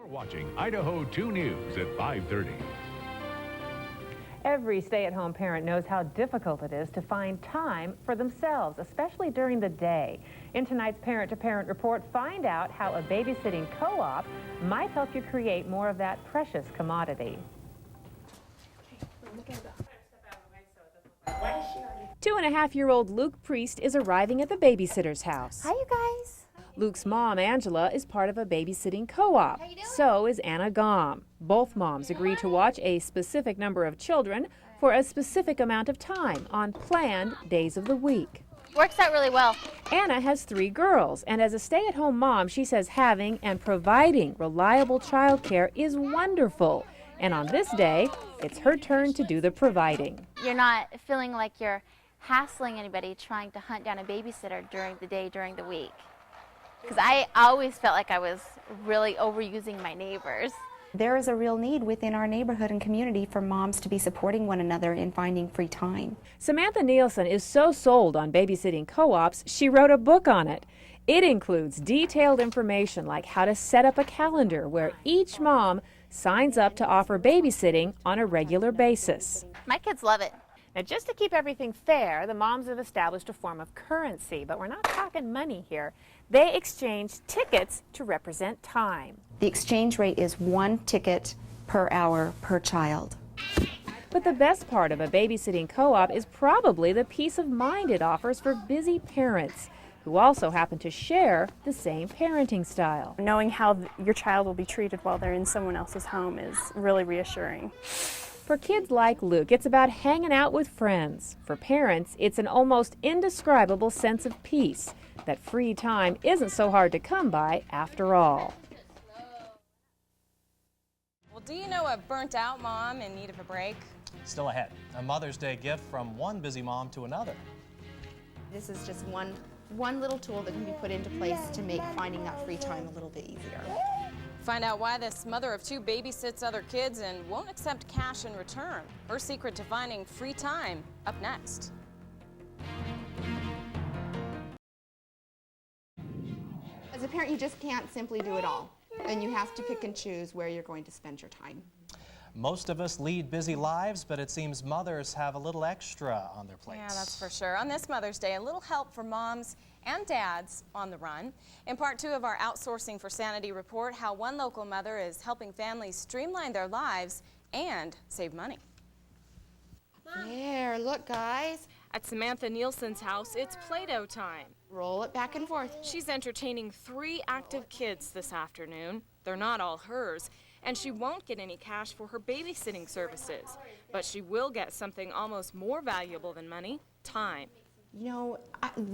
You're watching Idaho 2 News at 5:30. Every stay-at-home parent knows how difficult it is to find time for themselves, especially during the day. In tonight's Parent to Parent report, find out how a babysitting co-op might help you create more of that precious commodity. 2.5-year-old Luke Priest is arriving at the babysitter's house. Hi, you guys. Luke's mom, Angela, is part of a babysitting co-op. So is Anna Gom. Both moms agree to watch a specific number of children for a specific amount of time on planned days of the week. Works out really well. Anna has 3 girls, and as a stay-at-home mom, she says having and providing reliable childcare is wonderful. And on this day, it's her turn to do the providing. You're not feeling like you're hassling anybody trying to hunt down a babysitter during the day, during the week. Because I always felt like I was really overusing my neighbors. There is a real need within our neighborhood and community for moms to be supporting one another in finding free time. Samantha Nielsen is so sold on babysitting co-ops, she wrote a book on it. It includes detailed information like how to set up a calendar where each mom signs up to offer babysitting on a regular basis. My kids love it. Now, just to keep everything fair, the moms have established a form of currency, but we're not talking money here. They exchange tickets to represent time. The exchange rate is 1 ticket per hour per child. But the best part of a babysitting co-op is probably the peace of mind it offers for busy parents who also happen to share the same parenting style. Knowing how your child will be treated while they're in someone else's home is really reassuring. For kids like Luke, it's about hanging out with friends. For parents, it's an almost indescribable sense of peace, that free time isn't so hard to come by after all. Well, do you know a burnt-out mom in need of a break? Still ahead, a Mother's Day gift from one busy mom to another. This is just one little tool that can be put into place to make finding that free time a little bit easier. Find out why this mother of 2 babysits other kids and won't accept cash in return. Her secret to finding free time, up next. As a parent, you just can't simply do it all, and you have to pick and choose where you're going to spend your time. Most of us lead busy lives, but it seems mothers have a little extra on their plates. Yeah, that's for sure. On this Mother's Day, a little help for moms and dads on the run. In part 2 of our Outsourcing for Sanity report, how one local mother is helping families streamline their lives and save money. There, look guys. At Samantha Nielsen's house, it's Play-Doh time. Roll it back and forth. She's entertaining 3 active kids this afternoon. They're not all hers, and she won't get any cash for her babysitting services. But she will get something almost more valuable than money, time. You know,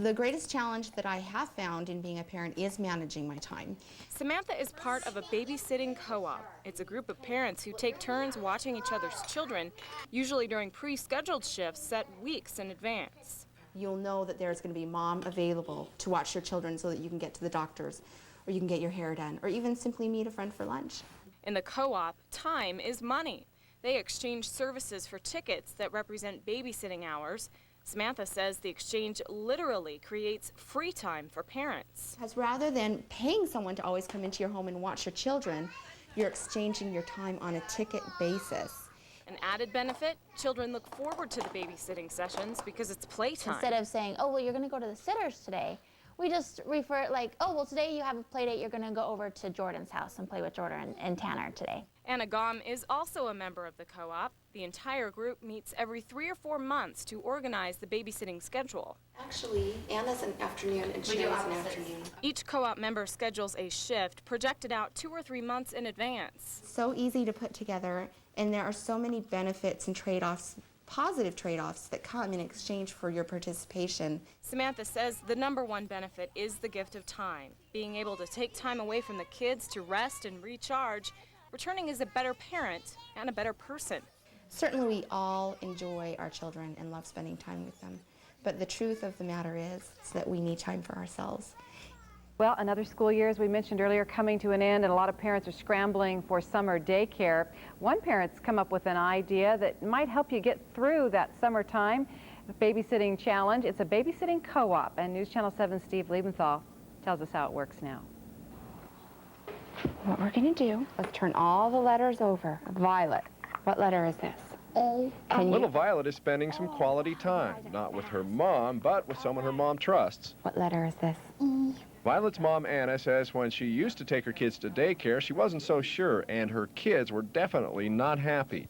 the greatest challenge that I have found in being a parent is managing my time. Samantha is part of a babysitting co-op. It's a group of parents who take turns watching each other's children, usually during pre-scheduled shifts set weeks in advance. You'll know that there's going to be mom available to watch your children so that you can get to the doctors, or you can get your hair done, or even simply meet a friend for lunch. In the co-op, time is money. They exchange services for tickets that represent babysitting hours. Samantha says the exchange literally creates free time for parents. Because rather than paying someone to always come into your home and watch your children, you're exchanging your time on a ticket basis. An added benefit, children look forward to the babysitting sessions because it's playtime. Instead of saying, oh, well, you're going to go to the sitters today, we just refer like, oh, well, today you have a play date, you're going to go over to Jordan's house and play with Jordan and Tanner today. Anna Gom is also a member of the co-op. The entire group meets every 3 or 4 months to organize the babysitting schedule. Actually, Anna's an afternoon and Shannon's an afternoon. Each co-op member schedules a shift projected out 2 or 3 months in advance. So easy to put together, and there are so many benefits and trade-offs, positive trade-offs that come in exchange for your participation. Samantha says the #1 benefit is the gift of time. Being able to take time away from the kids to rest and recharge, returning as a better parent and a better person. Certainly we all enjoy our children and love spending time with them, but the truth of the matter is that we need time for ourselves. Well, another school year, as we mentioned earlier, coming to an end, and a lot of parents are scrambling for summer daycare. One parent's come up with an idea that might help you get through that summertime babysitting challenge. It's a babysitting co-op, and News Channel 7's Steve Liebenthal tells us how it works now. What we're going to do, let's turn all the letters over. Violet. What letter is this? A. Little Violet is spending some quality time, not with her mom, but with someone her mom trusts. What letter is this? E. Violet's mom, Anna, says when she used to take her kids to daycare, she wasn't so sure, and her kids were definitely not happy.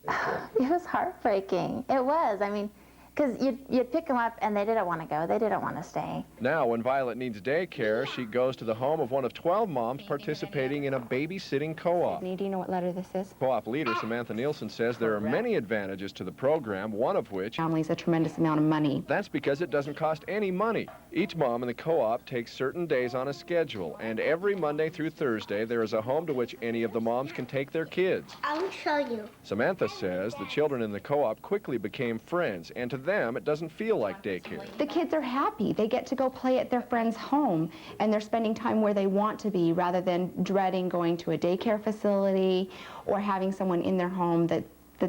It was heartbreaking. It was. I mean, because you'd pick them up and they didn't want to go. They didn't want to stay. Now, when Violet needs daycare, she goes to the home of one of 12 moms participating in a babysitting co-op. Do you know what letter this is? Co-op leader Samantha Nielsen says there are many advantages to the program, one of which... Families a tremendous amount of money. That's because it doesn't cost any money. Each mom in the co-op takes certain days on a schedule, and every Monday through Thursday there is a home to which any of the moms can take their kids. I'll show you. Samantha says the children in the co-op quickly became friends, and to them it doesn't feel like daycare. The kids are happy. They get to go play at their friend's home, and they're spending time where they want to be rather than dreading going to a daycare facility or having someone in their home that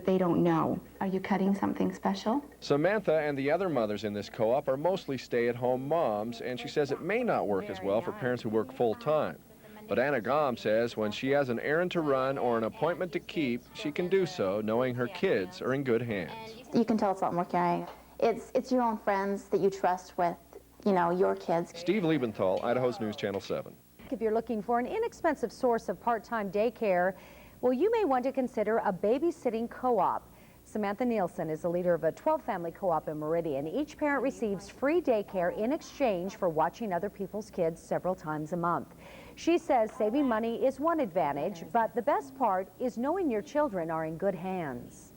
they don't know. Are you cutting something special? Samantha and the other mothers in this co-op are mostly stay-at-home moms, and she says it may not work as well for parents who work full-time. But Anna Gom says when she has an errand to run or an appointment to keep, she can do so knowing her kids are in good hands. You can tell it's a lot more caring. It's your own friends that you trust with, you know, your kids. Steve Liebenthal, Idaho's News Channel 7. If you're looking for an inexpensive source of part-time daycare, well, you may want to consider a babysitting co-op. Samantha Nielsen is the leader of a 12-family co-op in Meridian. Each parent receives free daycare in exchange for watching other people's kids several times a month. She says saving money is one advantage, but the best part is knowing your children are in good hands.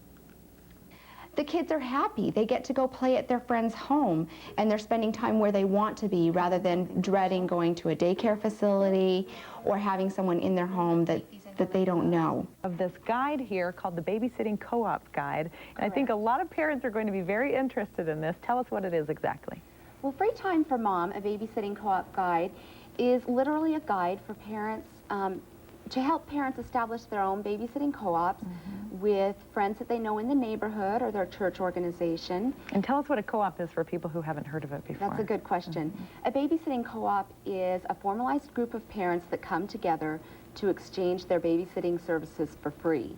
The kids are happy. They get to go play at their friend's home, and they're spending time where they want to be rather than dreading going to a daycare facility or having someone in their home that they don't know. Of this guide here called the Babysitting Co-op Guide, and I think a lot of parents are going to be very interested in this. Tell us what it is exactly. Well, Free Time for Mom, a Babysitting Co-op Guide, is literally a guide for parents to help parents establish their own babysitting co-ops with friends that they know in the neighborhood or their church organization. And tell us what a co-op is for people who haven't heard of it before. That's a good question. A babysitting co-op is a formalized group of parents that come together to exchange their babysitting services for free.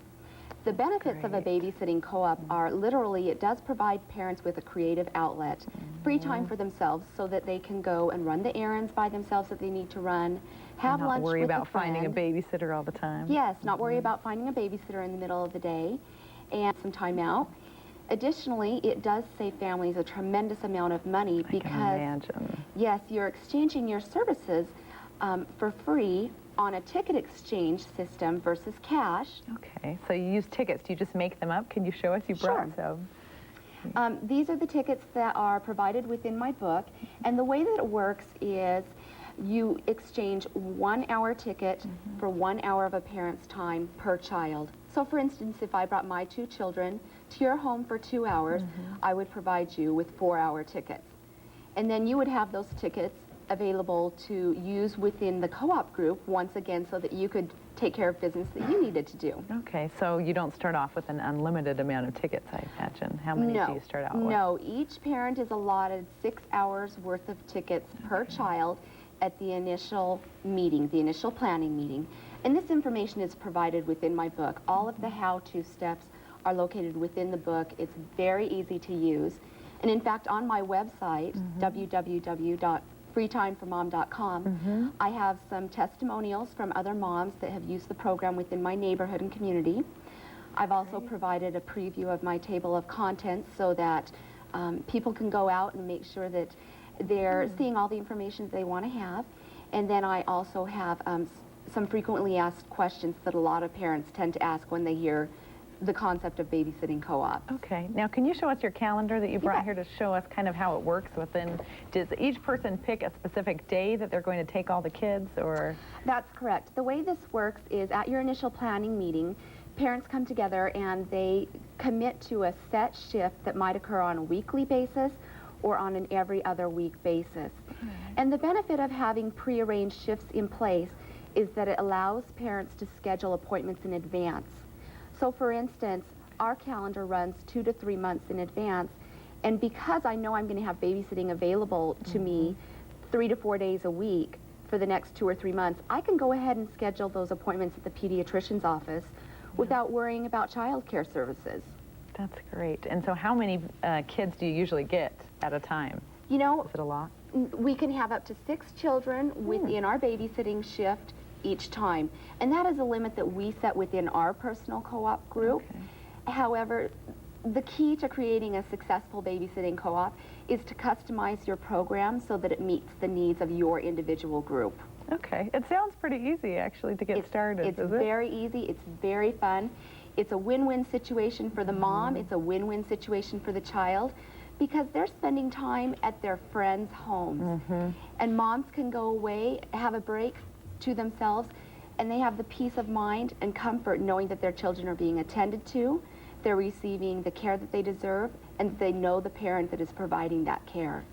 The benefits of a babysitting co-op are literally it does provide parents with a creative outlet, free time for themselves so that they can go and run the errands by themselves that they need to run, have lunch with a friend. Not worry about finding a babysitter all the time. Yes, not worry about finding a babysitter in the middle of the day and some time out. Additionally, it does save families a tremendous amount of money because, yes, you're exchanging your services for free on a ticket exchange system versus cash. Okay, so you use tickets. Do you just make them up? Can you show us? You brought some. These are the tickets that are provided within my book, and the way that it works is you exchange 1 hour ticket for 1 hour of a parent's time per child. So for instance, if I brought my 2 children to your home for 2 hours, I would provide you with 4-hour tickets. And then you would have those tickets available to use within the co-op group once again so that you could take care of business that you needed to do. Okay, so you don't start off with an unlimited amount of tickets, I imagine. How many do you start out with? No, each parent is allotted 6 hours worth of tickets per child at the initial meeting, the initial planning meeting. And this information is provided within my book. All of the how-to steps are located within the book. It's very easy to use. And in fact, on my website, www.freetimeformom.com, I have some testimonials from other moms that have used the program within my neighborhood and community. I've also provided a preview of my table of contents so that people can go out and make sure that they're seeing all the information that they want to have. And then I also have some frequently asked questions that a lot of parents tend to ask when they hear the concept of babysitting co-op. Okay. Now, can you show us your calendar that you brought here to show us kind of how it works within? Does each person pick a specific day that they're going to take all the kids, or? That's correct. The way this works is at your initial planning meeting, parents come together and they commit to a set shift that might occur on a weekly basis or on an every other week basis. And the benefit of having prearranged shifts in place is that it allows parents to schedule appointments in advance. So for instance, our calendar runs 2 to 3 months in advance, and because I know I'm going to have babysitting available to me 3 to 4 days a week, for the next 2 or 3 months, I can go ahead and schedule those appointments at the pediatrician's office without worrying about child care services. That's great. And so how many kids do you usually get at a time? You know, Is it a lot? we can have up to 6 children within our babysitting shift each time. And that is a limit that we set within our personal co-op group. Okay. However, the key to creating a successful babysitting co-op is to customize your program so that it meets the needs of your individual group. Okay. It sounds pretty easy, actually, to get started, It's is it? very easy. It's very fun. It's a win-win situation for the mom. It's a win-win situation for the child because they're spending time at their friends' homes. And moms can go away, have a break to themselves, and they have the peace of mind and comfort knowing that their children are being attended to, they're receiving the care that they deserve, and they know the parent that is providing that care.